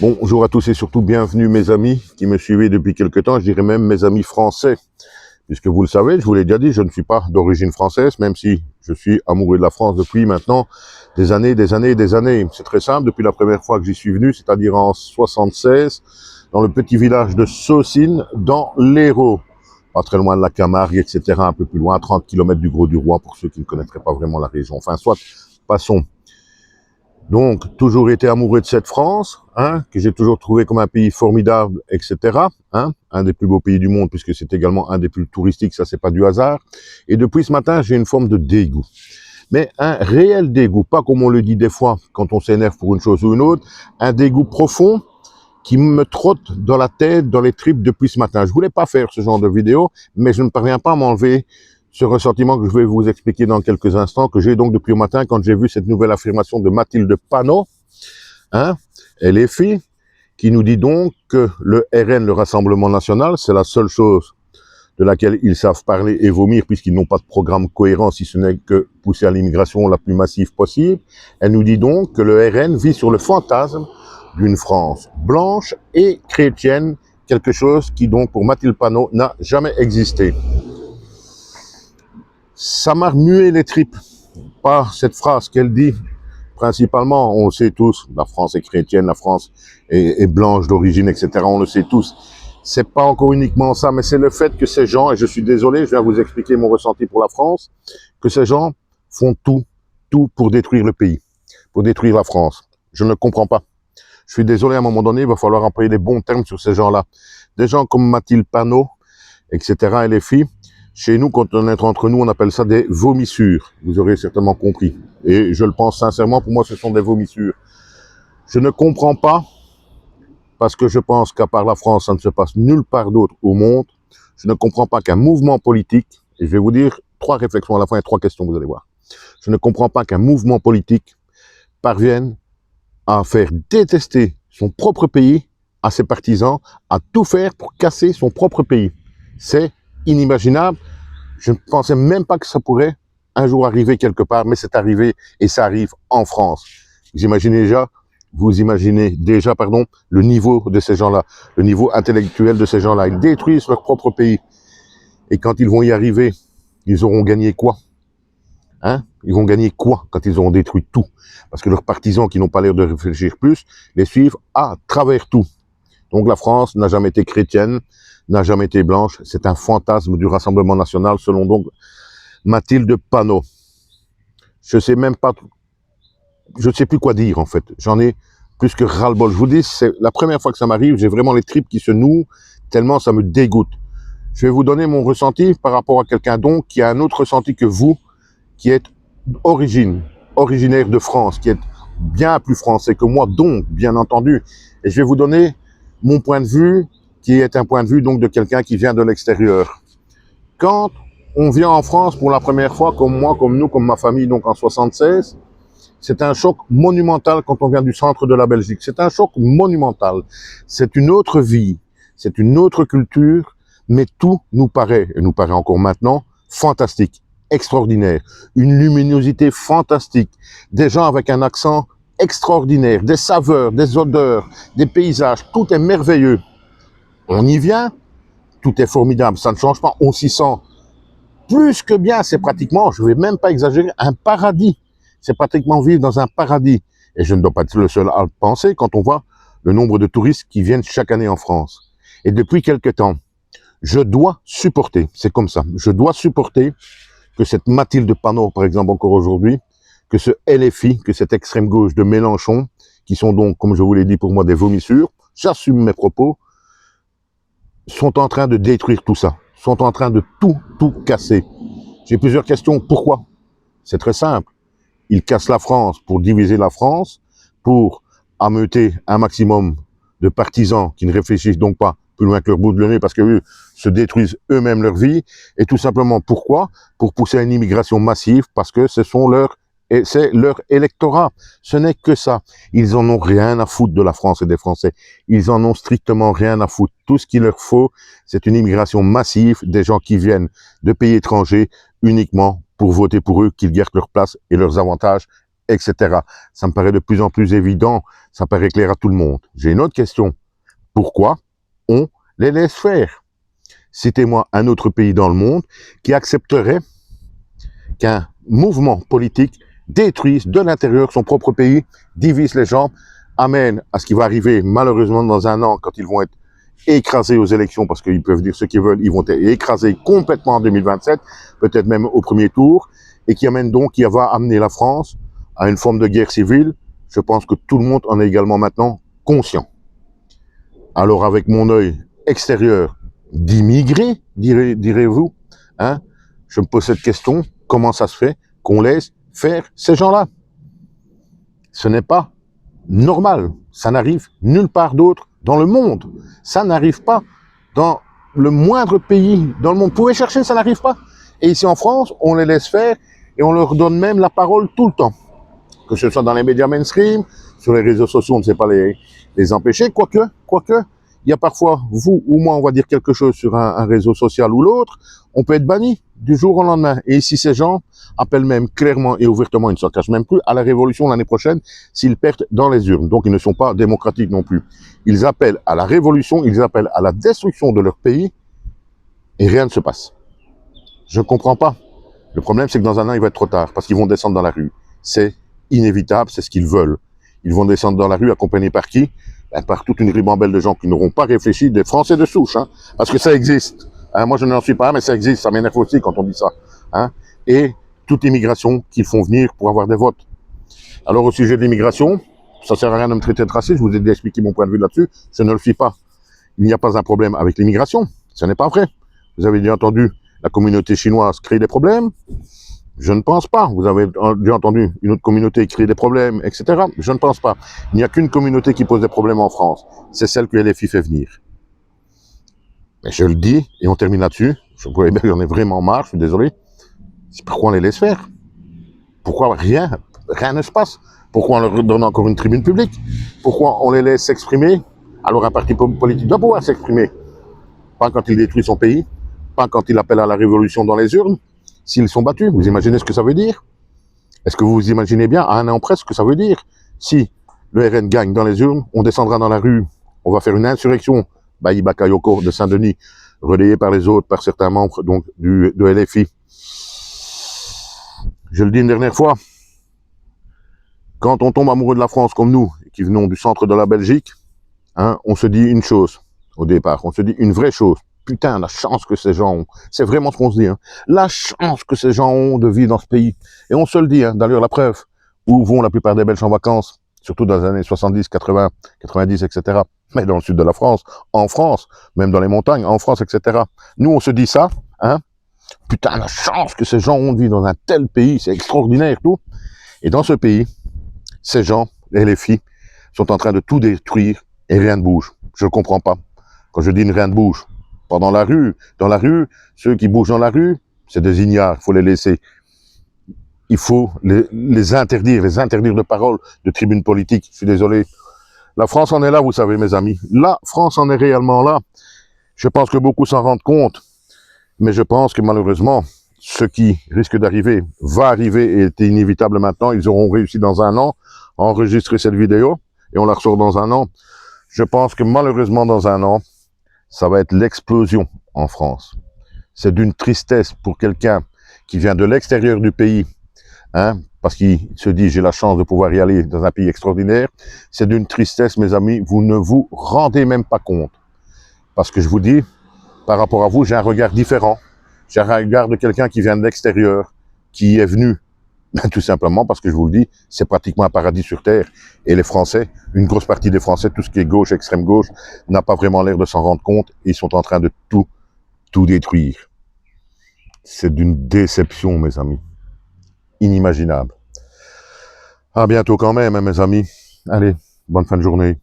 Bonjour à tous et surtout bienvenue mes amis qui me suivez depuis quelque temps, je dirais même mes amis français. Puisque vous le savez, je vous l'ai déjà dit, je ne suis pas d'origine française, même si je suis amoureux de la France depuis maintenant des années. C'est très simple, depuis la première fois que j'y suis venu, c'est-à-dire en 76, dans le petit village de Saucines, dans l'Hérault. Pas très loin de la Camargue, etc., un peu plus loin, 30 km du Gros-du-Roi, pour ceux qui ne connaîtraient pas vraiment la région. Enfin, soit, passons. Donc, toujours été amoureux de cette France, que j'ai toujours trouvé comme un pays formidable, etc. Un des plus beaux pays du monde, puisque c'est également un des plus touristiques, ça c'est pas du hasard. Et depuis ce matin, j'ai une forme de dégoût. Mais un réel dégoût, pas comme on le dit des fois quand on s'énerve pour une chose ou une autre, un dégoût profond qui me trotte dans la tête, dans les tripes depuis ce matin. Je voulais pas faire ce genre de vidéo, mais je ne parviens pas à m'enlever ce ressentiment que je vais vous expliquer dans quelques instants, que j'ai donc depuis le matin quand j'ai vu cette nouvelle affirmation de Mathilde Panot, LFI, qui nous dit donc que le RN, le Rassemblement National, c'est la seule chose de laquelle ils savent parler et vomir, puisqu'ils n'ont pas de programme cohérent, si ce n'est que pousser à l'immigration la plus massive possible. Elle nous dit donc que le RN vit sur le fantasme d'une France blanche et chrétienne, quelque chose qui donc pour Mathilde Panot n'a jamais existé. Ça m'a remué les tripes par cette phrase qu'elle dit. Principalement, on le sait tous, la France est chrétienne, la France est blanche d'origine, etc. On le sait tous. C'est pas encore uniquement ça, mais c'est le fait que ces gens, et je suis désolé, je viens vous expliquer mon ressenti pour la France, que ces gens font tout pour détruire le pays, pour détruire la France. Je ne comprends pas. Je suis désolé, à un moment donné, il va falloir employer les bons termes sur ces gens-là. Des gens comme Mathilde Panot, etc., et les filles, chez nous, quand on est entre nous, on appelle ça des vomissures. Vous aurez certainement compris. Et je le pense sincèrement, pour moi, ce sont des vomissures. Je ne comprends pas, parce que je pense qu'à part la France, ça ne se passe nulle part d'autre au monde. Je ne comprends pas qu'un mouvement politique, et je vais vous dire 3 réflexions à la fin et 3 questions, vous allez voir. Je ne comprends pas qu'un mouvement politique parvienne à faire détester son propre pays à ses partisans, à tout faire pour casser son propre pays. C'est inimaginable. Je ne pensais même pas que ça pourrait un jour arriver quelque part, mais c'est arrivé et ça arrive en France. Vous imaginez déjà, le niveau de ces gens-là, le niveau intellectuel de ces gens-là. Ils détruisent leur propre pays. Et quand ils vont y arriver, ils auront gagné quoi? Ils vont gagner quoi quand ils auront détruit tout? Parce que leurs partisans qui n'ont pas l'air de réfléchir plus, les suivent à travers tout. Donc la France n'a jamais été chrétienne, n'a jamais été blanche. C'est un fantasme du Rassemblement National, selon donc Mathilde Panot. Je sais même pas, je ne sais plus quoi dire en fait. J'en ai plus que ras-le-bol. Je vous dis, c'est la première fois que ça m'arrive, j'ai vraiment les tripes qui se nouent, tellement ça me dégoûte. Je vais vous donner mon ressenti par rapport à quelqu'un donc qui a un autre ressenti que vous, qui est originaire de France, qui est bien plus français que moi, donc, bien entendu. Et je vais vous donner mon point de vue, qui est un point de vue donc de quelqu'un qui vient de l'extérieur. Quand on vient en France pour la première fois, comme moi, comme nous, comme ma famille, donc en 76, c'est un choc monumental quand on vient du centre de la Belgique. C'est un choc monumental. C'est une autre vie, c'est une autre culture, mais tout nous paraît, et nous paraît encore maintenant, fantastique, extraordinaire. Une luminosité fantastique, des gens avec un accent extraordinaire, des saveurs, des odeurs, des paysages, tout est merveilleux. On y vient, tout est formidable, ça ne change pas, on s'y sent plus que bien, c'est pratiquement, je ne vais même pas exagérer, un paradis. C'est pratiquement vivre dans un paradis. Et je ne dois pas être le seul à le penser quand on voit le nombre de touristes qui viennent chaque année en France. Et depuis quelque temps, je dois supporter, c'est comme ça, je dois supporter que cette Mathilde Panot, par exemple encore aujourd'hui, que ce LFI, que cette extrême gauche de Mélenchon, qui sont donc, comme je vous l'ai dit pour moi, des vomissures, j'assume mes propos, sont en train de détruire tout ça, sont en train de tout casser. J'ai plusieurs questions. Pourquoi? C'est très simple. Ils cassent la France pour diviser la France, pour ameuter un maximum de partisans qui ne réfléchissent donc pas plus loin que leur bout de nez parce qu'eux se détruisent eux-mêmes leur vie. Et tout simplement, pourquoi? Pour pousser à une immigration massive parce que c'est leur électorat. Ce n'est que ça. Ils en ont rien à foutre de la France et des Français. Ils en ont strictement rien à foutre. Tout ce qu'il leur faut, c'est une immigration massive, des gens qui viennent de pays étrangers uniquement pour voter pour eux, qu'ils gardent leur place et leurs avantages etc. Ça me paraît de plus en plus évident, ça paraît clair à tout le monde. J'ai une autre question. Pourquoi on les laisse faire? Citez-moi un autre pays dans le monde qui accepterait qu'un mouvement politique détruise de l'intérieur son propre pays, divise les gens, amène à ce qui va arriver malheureusement dans un an quand ils vont être écrasés aux élections, parce qu'ils peuvent dire ce qu'ils veulent, ils vont être écrasés complètement en 2027, peut-être même au premier tour, et qui amène donc, qui va amener la France à une forme de guerre civile. Je pense que tout le monde en est également maintenant conscient. Alors avec mon œil extérieur d'immigré, direz-vous, hein, je me pose cette question, comment ça se fait qu'on laisse faire ces gens-là? Ce n'est pas normal, ça n'arrive nulle part d'autre dans le monde, ça n'arrive pas dans le moindre pays dans le monde. Vous pouvez chercher, ça n'arrive pas. Et ici en France, on les laisse faire et on leur donne même la parole tout le temps. Que ce soit dans les médias mainstream, sur les réseaux sociaux, on ne sait pas les empêcher, quoique, il y a parfois, vous ou moi, on va dire quelque chose sur un réseau social ou l'autre, on peut être banni du jour au lendemain. Et ici, ces gens appellent même clairement et ouvertement, ils ne s'en cachent même plus, à la révolution l'année prochaine s'ils perdent dans les urnes. Donc, ils ne sont pas démocratiques non plus. Ils appellent à la révolution, ils appellent à la destruction de leur pays et rien ne se passe. Je ne comprends pas. Le problème, c'est que dans un an, il va être trop tard parce qu'ils vont descendre dans la rue. C'est inévitable, c'est ce qu'ils veulent. Ils vont descendre dans la rue accompagnés par qui? Par toute une ribambelle de gens qui n'auront pas réfléchi, des Français de souche, hein, parce que ça existe. Hein, moi, je n'en suis pas, mais ça existe, ça m'énerve aussi quand on dit ça. Hein, et toute immigration qu'ils font venir pour avoir des votes. Alors, au sujet de l'immigration, ça sert à rien de me traiter de raciste, je vous ai déjà expliqué mon point de vue là-dessus, je ne le suis pas. Il n'y a pas un problème avec l'immigration, ce n'est pas vrai. Vous avez déjà entendu la communauté chinoise créer des problèmes? Je ne pense pas. Vous avez déjà entendu une autre communauté créer des problèmes, etc. Je ne pense pas. Il n'y a qu'une communauté qui pose des problèmes en France. C'est celle que LFI fait venir. Mais je le dis, et on termine là-dessus. J'en ai vraiment marre, je suis désolé. C'est pourquoi on les laisse faire? Pourquoi rien ne se passe? Pourquoi on leur donne encore une tribune publique? Pourquoi on les laisse s'exprimer? Alors un parti politique doit pouvoir s'exprimer. Pas quand il détruit son pays, pas quand il appelle à la révolution dans les urnes. S'ils sont battus, vous imaginez ce que ça veut dire? Est-ce que vous vous imaginez bien, à un an près, ce que ça veut dire? Si le RN gagne dans les urnes, on descendra dans la rue, on va faire une insurrection, Bayi Bakayoko de Saint-Denis, relayée par les autres, par certains membres donc, de LFI. Je le dis une dernière fois, quand on tombe amoureux de la France comme nous, qui venons du centre de la Belgique, hein, on se dit une chose au départ, on se dit une vraie chose. Putain, la chance que ces gens ont. C'est vraiment ce qu'on se dit. Hein. La chance que ces gens ont de vivre dans ce pays. Et on se le dit, hein, d'ailleurs, la preuve. Où vont la plupart des Belges en vacances? Surtout dans les années 70, 80, 90, etc. Mais dans le sud de la France, en France, même dans les montagnes, en France, etc. Nous, on se dit ça. Hein. Putain, la chance que ces gens ont de vivre dans un tel pays. C'est extraordinaire, tout. Et dans ce pays, ces gens, les filles, sont en train de tout détruire et rien ne bouge. Je ne comprends pas. Quand je dis rien ne bouge, pas dans la rue, ceux qui bougent dans la rue, c'est des ignares, il faut les laisser. Il faut les interdire de parole, de tribune politique. Je suis désolé. La France en est là, vous savez, mes amis. La France en est réellement là. Je pense que beaucoup s'en rendent compte. Mais je pense que malheureusement, ce qui risque d'arriver va arriver et est inévitable maintenant. Ils auront réussi dans un an à enregistrer cette vidéo et on la ressort dans un an. Je pense que malheureusement, dans un an, ça va être l'explosion en France. C'est d'une tristesse pour quelqu'un qui vient de l'extérieur du pays, hein, parce qu'il se dit j'ai la chance de pouvoir y aller dans un pays extraordinaire. C'est d'une tristesse, mes amis, vous ne vous rendez même pas compte. Parce que je vous dis, par rapport à vous, j'ai un regard différent. J'ai un regard de quelqu'un qui vient de l'extérieur, qui est venu, tout simplement parce que je vous le dis, c'est pratiquement un paradis sur terre. Et les Français, une grosse partie des Français, tout ce qui est gauche, extrême gauche, n'a pas vraiment l'air de s'en rendre compte. Ils sont en train de tout détruire. C'est d'une déception, mes amis. Inimaginable. À bientôt quand même, hein, mes amis. Allez, bonne fin de journée.